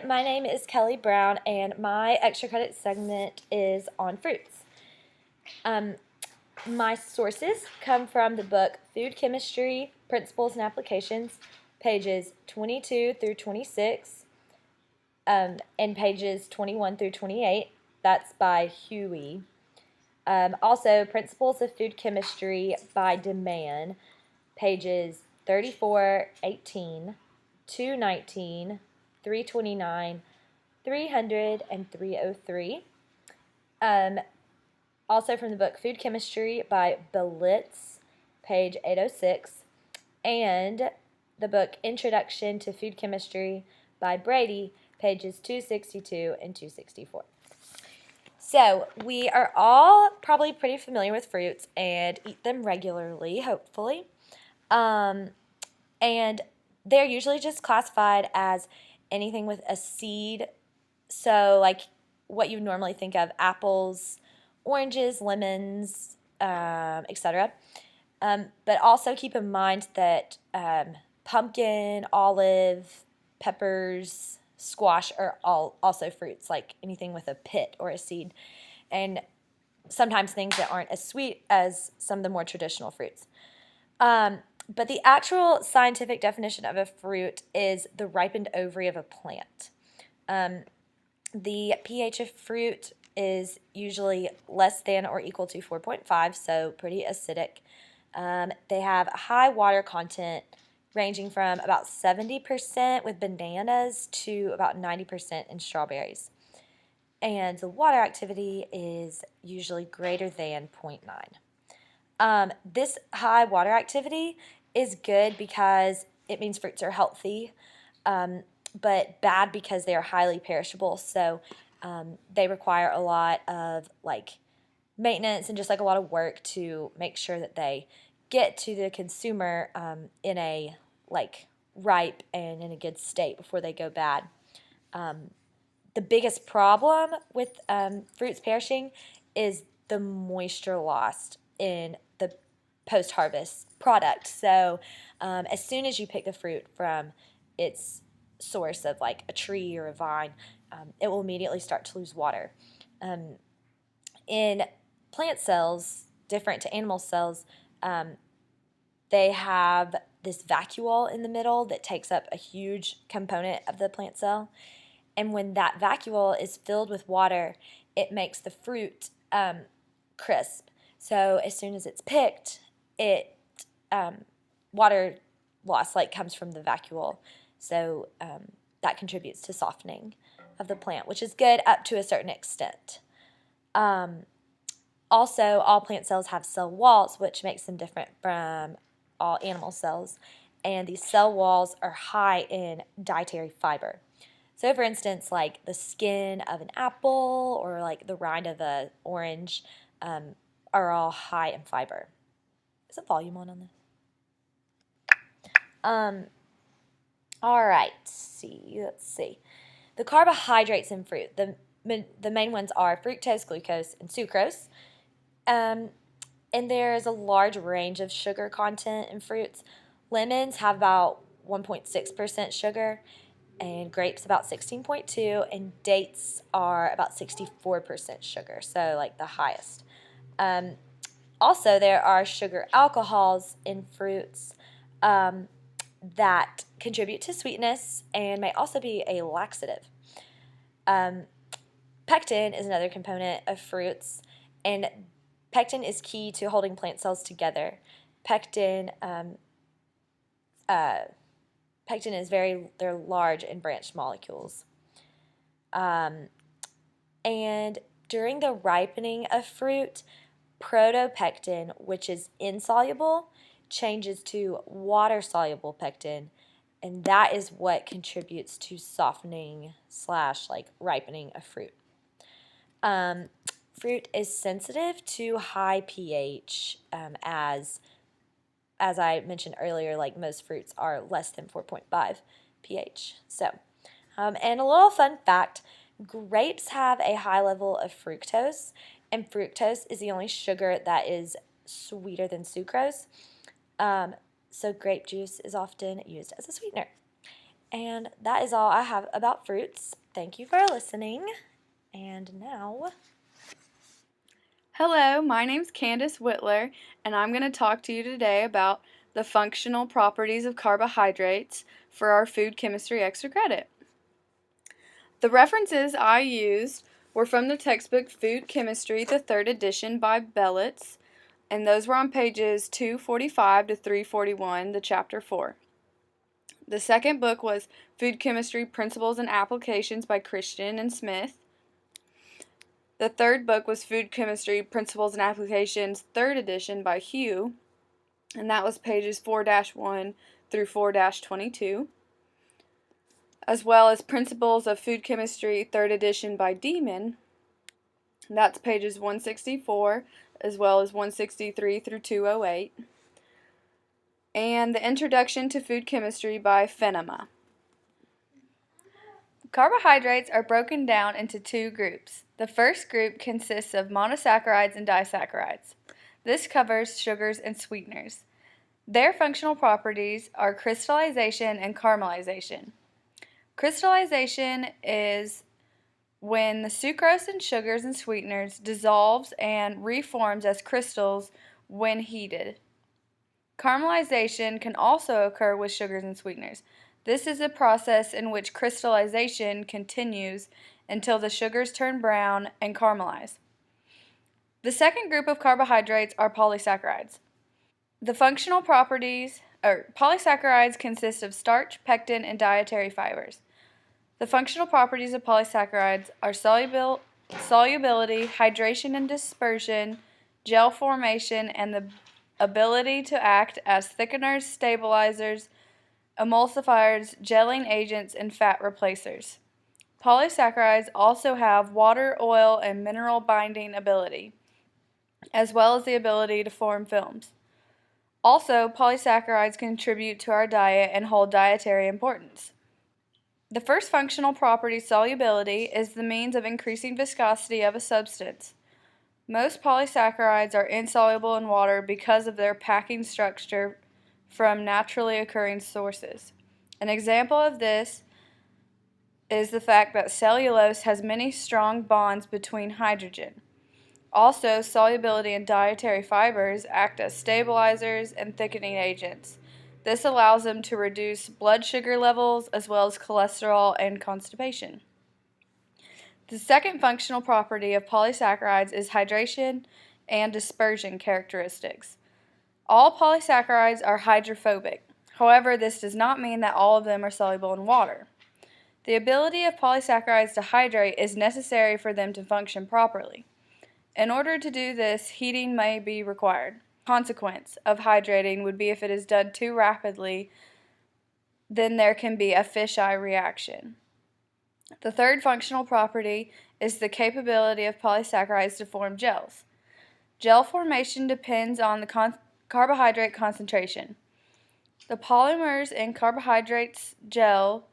My name is Kelly Brown, and my extra credit segment is on fruits. Um, my sources come from the book Food Chemistry, Principles and Applications, pages 22 through 26, and pages 21 through 28. That's by Huey. Also, Principles of Food Chemistry by DeMann, pages 34, 18, 219, 329, 300, and 303. Also from the book Food Chemistry by Belitz, page 806, and the book Introduction to Food Chemistry by Brady, pages 262 and 264. So we are all probably pretty familiar with fruits and eat them regularly, hopefully. And they're usually just classified as anything with a seed. So like what you normally think of: apples, oranges, lemons, etc. But also keep in mind that pumpkin, olive, peppers, squash are all also fruits, like anything with a pit or a seed. And sometimes things that aren't as sweet as some of the more traditional fruits. But the actual scientific definition of a fruit is the ripened ovary of a plant. The pH of fruit is usually less than or equal to 4.5, so pretty acidic. They have a high water content ranging from about 70% with bananas to about 90% in strawberries. And the water activity is usually greater than 0.9. This high water activity is good because it means fruits are healthy, but bad because they are highly perishable. So they require a lot of maintenance and just a lot of work to make sure that they get to the consumer in a ripe and in a good state before they go bad. The biggest problem with fruits perishing is the moisture lost in the post-harvest product. So as soon as you pick the fruit from its source of a tree or a vine, it will immediately start to lose water. In plant cells, different to animal cells, they have this vacuole in the middle that takes up a huge component of the plant cell. And when that vacuole is filled with water, it makes the fruit crisp. So as soon as it's picked, water loss comes from the vacuole. So that contributes to softening of the plant, which is good up to a certain extent. Also, all plant cells have cell walls, which makes them different from all animal cells. And these cell walls are high in dietary fiber. So for instance, the skin of an apple or the rind of an orange are all high in fiber. Is the volume on this? All right, let's see. The carbohydrates in fruit, the main ones are fructose, glucose, and sucrose. And there is a large range of sugar content in fruits. Lemons have about 1.6% sugar, and grapes about 16.2%, and dates are about 64% sugar, so the highest. Also, there are sugar alcohols in fruits that contribute to sweetness and may also be a laxative. Pectin is another component of fruits, and pectin is key to holding plant cells together. Pectin is they're large and branched molecules. And during the ripening of fruit, protopectin, which is insoluble, changes to water-soluble pectin, and that is what contributes to softening / ripening of fruit. Fruit is sensitive to high pH, as I mentioned earlier, most fruits are less than 4.5 pH. So, and a little fun fact, grapes have a high level of fructose, and fructose is the only sugar that is sweeter than sucrose. So grape juice is often used as a sweetener. And that is all I have about fruits. Thank you for listening. And now... Hello, my name's Kandace Wittler, and I'm going to talk to you today about the functional properties of carbohydrates for our food chemistry extra credit. The references I used were from the textbook Food Chemistry, the 3rd edition by Bellitz, and those were on pages 245 to 341, the chapter 4. The second book was Food Chemistry Principles and Applications by Christian and Smith. The third book was Food Chemistry Principles and Applications, 3rd edition by Hugh, and that was pages 4-1 through 4-22, as well as Principles of Food Chemistry, 3rd edition by Demon, and that's pages 164, as well as 163 through 208, and the Introduction to Food Chemistry by Fenema. Carbohydrates are broken down into two groups. The first group consists of monosaccharides and disaccharides. This covers sugars and sweeteners. Their functional properties are crystallization and caramelization. Crystallization is when the sucrose in sugars and sweeteners dissolves and reforms as crystals when heated. Caramelization can also occur with sugars and sweeteners. This is a process in which crystallization continues until the sugars turn brown and caramelize. The second group of carbohydrates are polysaccharides. The functional properties, polysaccharides consist of starch, pectin, and dietary fibers. The functional properties of polysaccharides are solubility, hydration and dispersion, gel formation, and the ability to act as thickeners, stabilizers, emulsifiers, gelling agents, and fat replacers. Polysaccharides also have water, oil, and mineral binding ability, as well as the ability to form films. Also, polysaccharides contribute to our diet and hold dietary importance. The first functional property, solubility, is the means of increasing viscosity of a substance. Most polysaccharides are insoluble in water because of their packing structure from naturally occurring sources. An example of this is the fact that cellulose has many strong bonds between hydrogen. Also, solubility in dietary fibers act as stabilizers and thickening agents. This allows them to reduce blood sugar levels as well as cholesterol and constipation. The second functional property of polysaccharides is hydration and dispersion characteristics. All polysaccharides are hydrophobic. However, this does not mean that all of them are soluble in water. The ability of polysaccharides to hydrate is necessary for them to function properly. In order to do this, heating may be required. Consequence of hydrating would be if it is done too rapidly, then there can be a fisheye reaction. The third functional property is the capability of polysaccharides to form gels. Gel formation depends on the carbohydrate concentration. The polymers in carbohydrates gel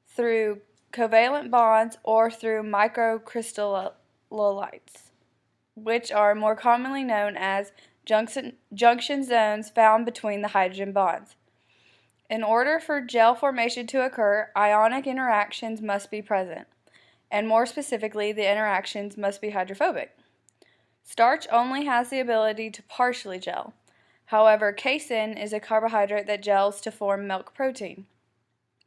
through covalent bonds or through microcrystallites, which are more commonly known as junction zones found between the hydrogen bonds. In order for gel formation to occur, ionic interactions must be present, and more specifically, the interactions must be hydrophobic. Starch only has the ability to partially gel. However, casein is a carbohydrate that gels to form milk protein.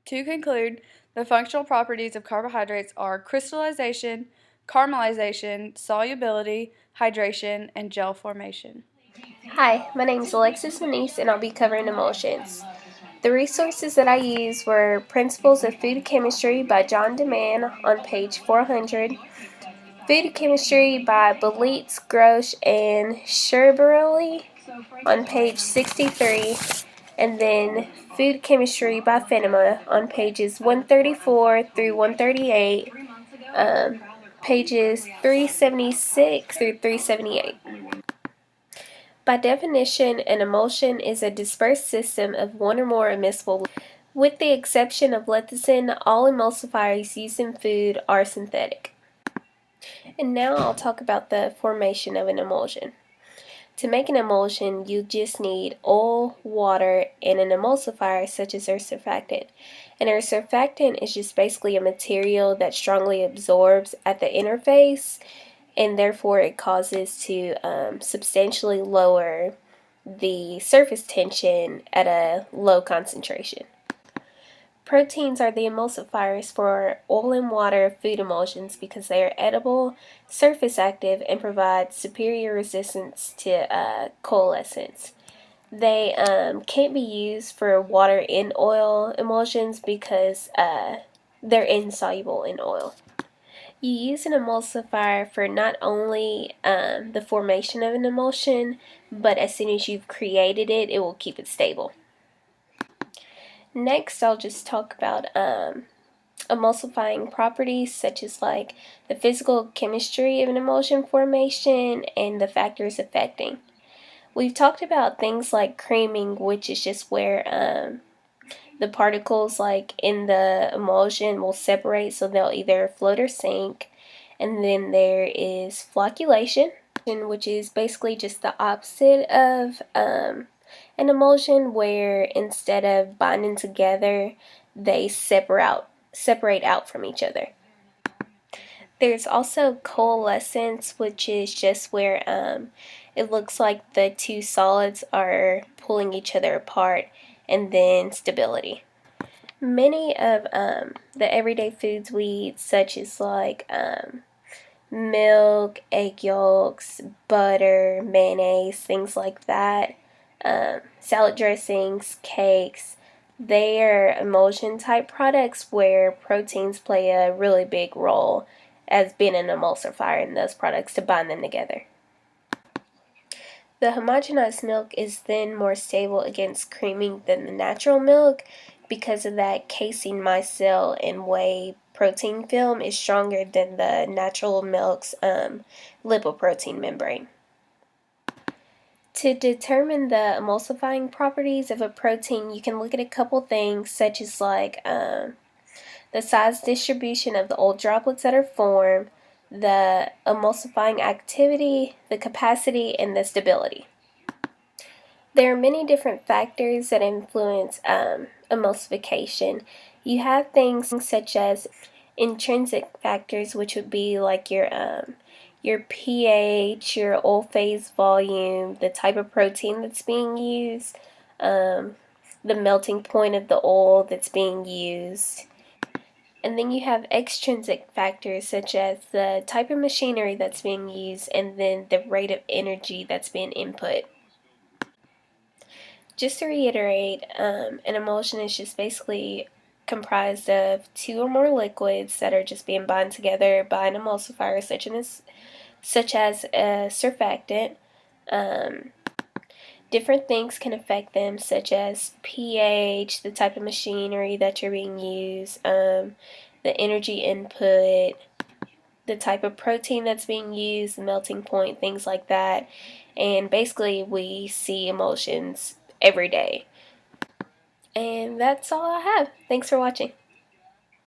To conclude, the functional properties of carbohydrates are crystallization, caramelization, solubility, hydration, and gel formation. Hi, my name is Alexis Meneese, and I'll be covering emulsions. The resources that I used were Principles of Food Chemistry by John DeMann on page 400, Food Chemistry by Bellitz, Grosch, and Sherberly on page 63, and then Food Chemistry by Fenema on pages 134 through 138, pages 376 through 378. By definition, an emulsion is a dispersed system of one or more immiscible. With the exception of lecithin, all emulsifiers used in food are synthetic. And now I'll talk about the formation of an emulsion. To make an emulsion, you just need oil, water, and an emulsifier such as our surfactant. And our surfactant is just basically a material that strongly absorbs at the interface, and therefore it causes to substantially lower the surface tension at a low concentration. Proteins are the emulsifiers for oil and water food emulsions because they are edible, surface active, and provide superior resistance to coalescence. They can't be used for water and oil emulsions because they're insoluble in oil. You use an emulsifier for not only the formation of an emulsion, but as soon as you've created it, it will keep it stable. Next, I'll just talk about emulsifying properties such as like the physical chemistry of an emulsion formation and the factors affecting. We've talked about things like creaming, which is just where the particles like in the emulsion will separate, so they'll either float or sink. And then there is flocculation, which is basically just the opposite of an emulsion, where instead of binding together, they separate out from each other. There's also coalescence, which is just where it looks like the two solids are pulling each other apart, and then stability. Many of the everyday foods we eat, such as like milk, egg yolks, butter, mayonnaise, things like that, salad dressings, cakes, they are emulsion type products where proteins play a really big role as being an emulsifier in those products to bind them together. The homogenized milk is then more stable against creaming than the natural milk because of that casein micelle and whey protein film is stronger than the natural milk's lipoprotein membrane. To determine the emulsifying properties of a protein, you can look at a couple things such as like the size distribution of the oil droplets that are formed, the emulsifying activity, the capacity, and the stability. There are many different factors that influence emulsification. You have things such as intrinsic factors, which would be like your pH, your oil phase volume, the type of protein that's being used, the melting point of the oil that's being used. And then you have extrinsic factors such as the type of machinery that's being used and then the rate of energy that's being input. Just to reiterate, an emulsion is just basically comprised of two or more liquids that are just being bound together by an emulsifier such as a surfactant. Different things can affect them, such as pH, the type of machinery that you're being used, the energy input, the type of protein that's being used, the melting point, things like that. And basically we see emulsions every day. And that's all I have. Thanks for watching.